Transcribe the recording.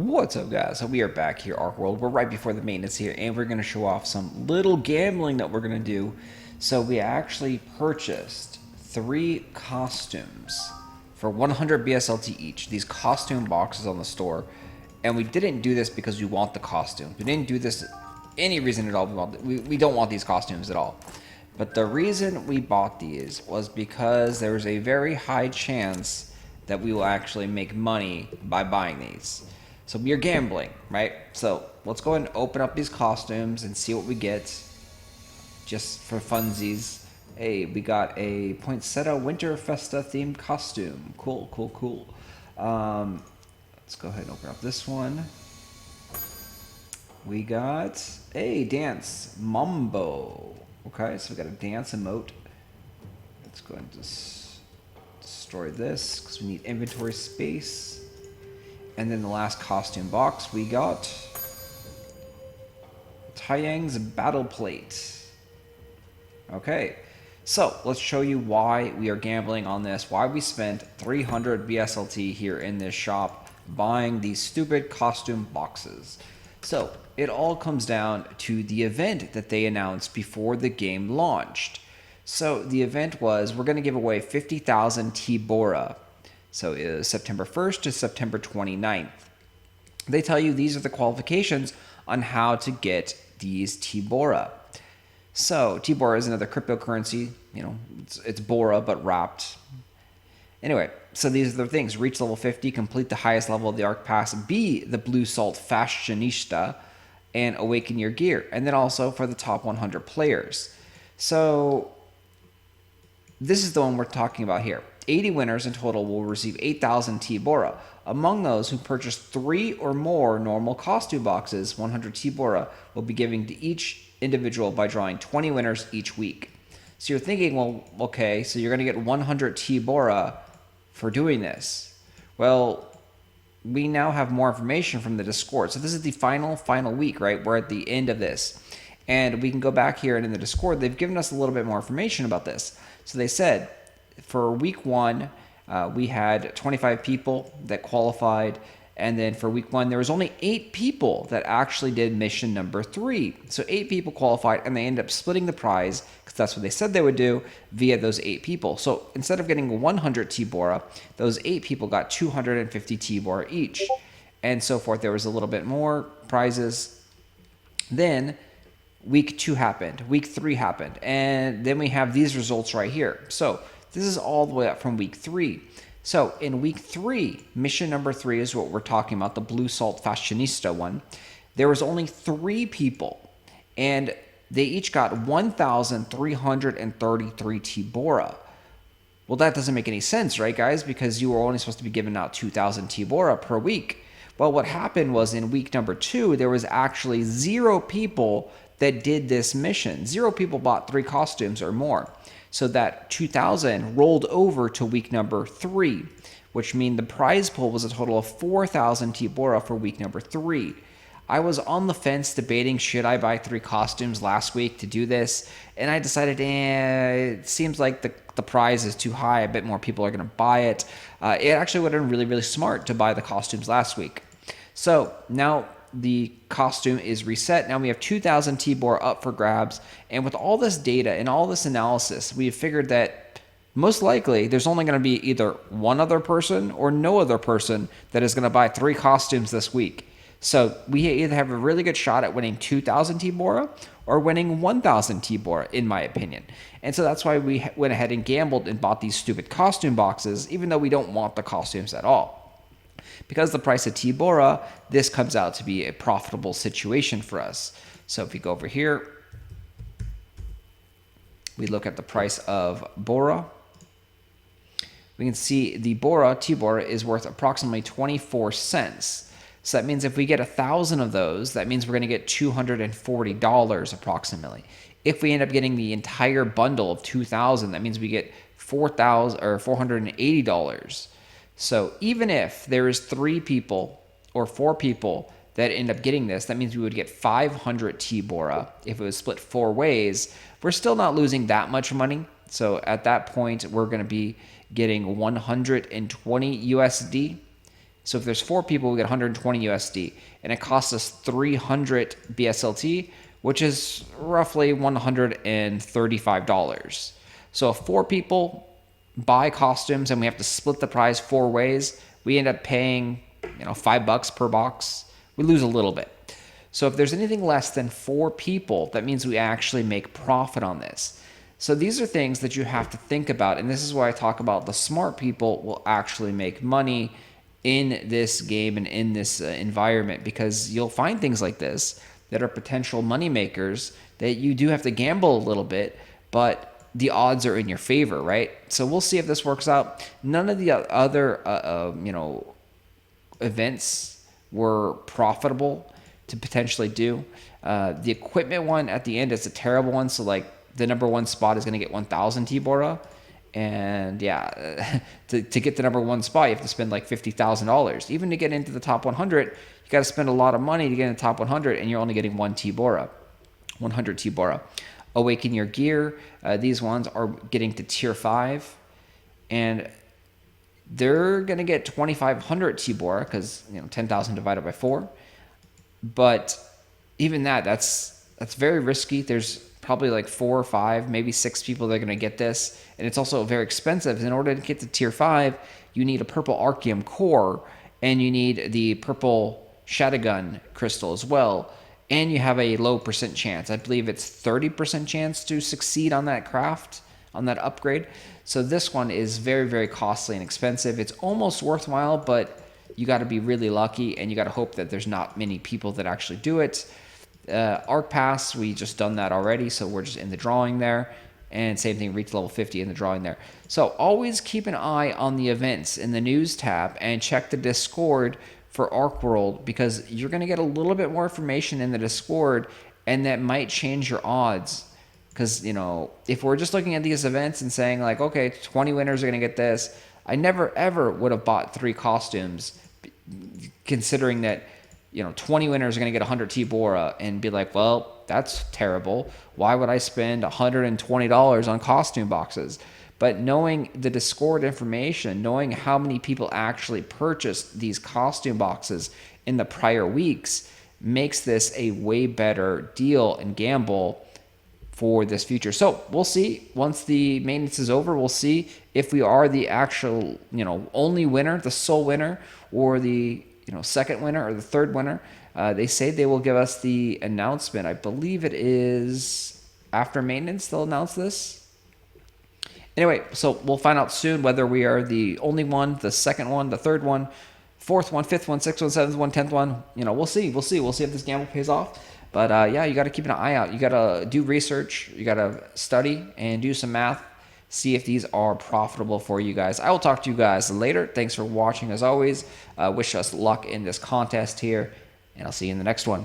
What's up, guys? So we are back here, Archeworld. We're right before the maintenance here, and we're going to show off some little gambling that we're going to do. So we actually purchased 3 costumes for 100 bslt each. These costume boxes on the store, and we didn't do this because we want the costumes. We didn't do this any reason at all. We don't want these costumes at all. But the reason we bought these was because there was a very high chance that we will actually make money by buying these. So we are gambling, right? So let's go ahead and open up these costumes and see what we get just for funsies. Hey, we got a Poinsettia Winter Festa themed costume. Cool, cool, cool. Let's go ahead and open up this one. We got a dance mambo. Okay, so we got a dance emote. Let's go ahead and just destroy this because we need inventory space. And then the last costume box, we got Taiyang's Battle Plate. Okay, so let's show you why we are gambling on this, why we spent 300 bslt here in this shop buying these stupid costume boxes. So it all comes down to the event that they announced before the game launched. So the event was, we're going to give away 50,000 T-Bora. So it is September 1st to September 29th. They tell you these are the qualifications on how to get these T-Bora. So T-Bora is another cryptocurrency. You know, it's Bora but wrapped. Anyway, so these are the things. Reach level 50, complete the highest level of the Arc Pass, be the Blue Salt Fashionista, and awaken your gear. And then also for the top 100 players. So this is the one we're talking about here. 80 winners in total will receive 8,000 T-Bora. Among those who purchase 3 or more normal costume boxes, 100 T-Bora will be given to each individual by drawing 20 winners each week. So you're thinking, well, okay, so you're going to get 100 T-Bora for doing this. Well, we now have more information from the Discord. So this is the final week, right? We're at the end of this. And we can go back here and in the Discord, they've given us a little bit more information about this. So they said, for week 1, we had 25 people that qualified. And then for week 1, there was only 8 people that actually did mission number 3. So 8 people qualified, and they ended up splitting the prize, because that's what they said they would do, via those 8 people. So instead of getting 100 T-Bora, those 8 people got 250 T-Bora each, and so forth. There was a little bit more prizes. Then week 2 happened, week 3 happened, and then we have these results right here. So this is all the way up from week 3. So in week 3, mission number 3 is what we're talking about, the Blue Salt Fashionista one. There was only 3 people, and they each got 1,333 T-Bora. Well, that doesn't make any sense, right, guys? Because you were only supposed to be giving out 2,000 T-Bora per week. Well, what happened was in week number 2, there was actually 0 people that did this mission. 0 people bought 3 costumes or more. So that 2,000 rolled over to week number 3, which means the prize pool was a total of 4,000 T-Bora for week number 3. I was on the fence debating, should I buy 3 costumes last week to do this? And I decided, it seems like the prize is too high. I bet more people are going to buy it. It actually would have been really, really smart to buy the costumes last week. So now the costume is reset. Now we have 2,000 T-Bora up for grabs. And with all this data and all this analysis, we have figured that most likely there's only going to be either one other person or no other person that is going to buy 3 costumes this week. So we either have a really good shot at winning 2,000 T-Bora or winning 1,000 T-Bora, in my opinion. And so that's why we went ahead and gambled and bought these stupid costume boxes, even though we don't want the costumes at all. Because the price of T-Bora, this comes out to be a profitable situation for us. So if we go over here, we look at the price of Bora. We can see the T-Bora is worth approximately 24 cents. So that means if we get 1,000 of those, that means we're going to get $240 approximately. If we end up getting the entire bundle of 2,000, that means we get $480. So even if there is 3 people or 4 people that end up getting this, that means we would get 500 T-Bora if it was split 4 ways. We're still not losing that much money. So at that point, we're going to be getting 120 USD. So if there's 4 people, we get 120 USD, and it costs us 300 BSLT, which is roughly $135. So if 4 people buy costumes and we have to split the price 4 ways, we end up paying, $5 per box. We lose a little bit. So if there's anything less than 4 people, that means we actually make profit on this. So these are things that you have to think about, and this is why I talk about the smart people will actually make money in this game and in this environment, because you'll find things like this that are potential money makers that you do have to gamble a little bit, but the odds are in your favor, right? So we'll see if this works out. None of the other events were profitable to potentially do. The equipment one at the end is a terrible one. So like the number 1 spot is going to get 1,000 T-Bora. And yeah, to get the number 1 spot, you have to spend like $50,000. Even to get into the top 100, you got to spend a lot of money to get in the top 100, and you're only getting 1 T-Bora, 100 T-Bora. Awaken your gear. These ones are getting to tier 5, and they're going to get 2,500 T-Bora because 10,000 divided by 4. But even that's very risky. There's probably like 4 or 5, maybe 6 people that are going to get this. And it's also very expensive. In order to get to tier 5, you need a purple Archeum core, and you need the purple Shadowgun crystal as well. And you have a low percent chance. I believe it's 30% chance to succeed on that craft, on that upgrade. So this one is very, very costly and expensive. It's almost worthwhile, but you got to be really lucky, and you got to hope that there's not many people that actually do it. Arc Pass, we just done that already, so we're just in the drawing there. And same thing, reach level 50 in the drawing there. So always keep an eye on the events in the news tab and check the Discord for Archeworld, because you're going to get a little bit more information in the Discord, and that might change your odds. Because, if we're just looking at these events and saying like, okay, 20 winners are going to get this, I never ever would have bought 3 costumes, considering that 20 winners are going to get 100 T-Bora, and be like, well, that's terrible. Why would I spend $120 on costume boxes? But knowing the Discord information, knowing how many people actually purchased these costume boxes in the prior weeks, makes this a way better deal and gamble for this future. So we'll see once the maintenance is over. We'll see if we are the actual, only winner, the sole winner, or the second winner or the third winner. They say they will give us the announcement. I believe it is after maintenance they'll announce this. Anyway, so we'll find out soon whether we are the only one, the second one, the third one, fourth one, fifth one, sixth one, seventh one, 10th one. We'll see. We'll see if this gamble pays off. But yeah, you got to keep an eye out. You got to do research. You got to study and do some math. See if these are profitable for you guys. I will talk to you guys later. Thanks for watching as always. Wish us luck in this contest here, and I'll see you in the next one.